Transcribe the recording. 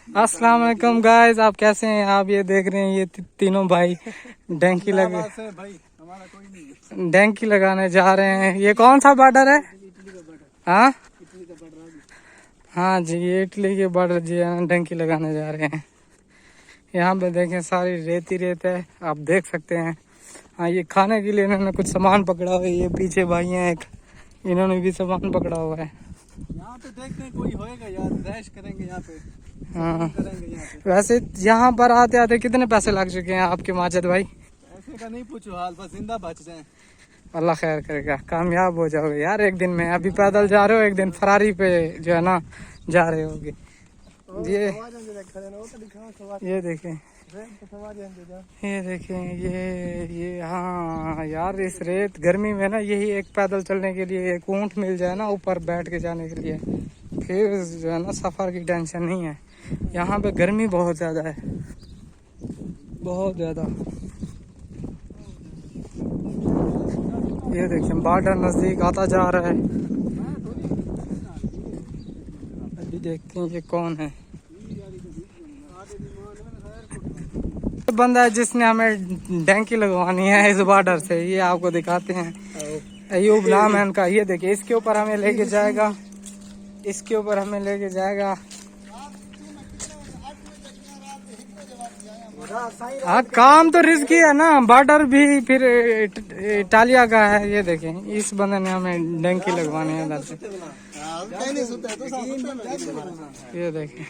अस्सलाम वालेकुम गाइस, आप कैसे हैं? आप ये देख रहे हैं, ये तीनों भाई डैंकी लगाने जा रहे हैं। ये कौन सा बॉर्डर है? हाँ हाँ जी, ये इटली के बॉर्डर जी डंकी लगाने जा रहे हैं। यहाँ पे देखें सारी रेत ही रेत है, आप देख सकते हैं। हाँ, ये खाने के लिए इन्होंने कुछ सामान पकड़ा हुआ है। ये पीछे भाई हैं एक, इन्होंने भी सामान पकड़ा हुआ है। यहाँ पे देखते हैं कोई होएगा यार, रैश करेंगे यहाँ पे। हाँ, करेंगे यहाँ पे। वैसे यहाँ पर आते आते कितने पैसे लग चुके हैं आपके माजिद भाई? ऐसे का नहीं पूछो हाल, बस जिंदा बच जाए। अल्लाह खैर करेगा, कामयाब हो जाओगे यार एक दिन में। अभी पैदल जा रहे हो, एक दिन फरारी पे जो है ना जा रहे होगे। ये देखें, ये देखें, ये हाँ यार, इस रेत गर्मी में ना यही एक पैदल चलने के लिए एक ऊंट मिल जाए ना ऊपर बैठ के जाने के लिए, फिर जो है ना सफ़र की टेंशन नहीं है। यहाँ पे गर्मी बहुत ज़्यादा है, बहुत ज़्यादा। ये देखें बॉर्डर नज़दीक आता जा रहा है। अभी देखते हैं ये कौन है। बंदा है जिसने हमें डैंकी लगवानी है इस बॉर्डर से, ये आपको दिखाते हैं। अयूब नाम है उनका। ये देखिए, इसके ऊपर हमें लेके जाएगा, इसके ऊपर हमें लेके जाएगा। हाँ, काम तो रिस्की है ना, बॉर्डर भी फिर इटालिया का है। ये देखें, इस बंदे ने हमें डंकी लगवानी है इधर से। ये देखें।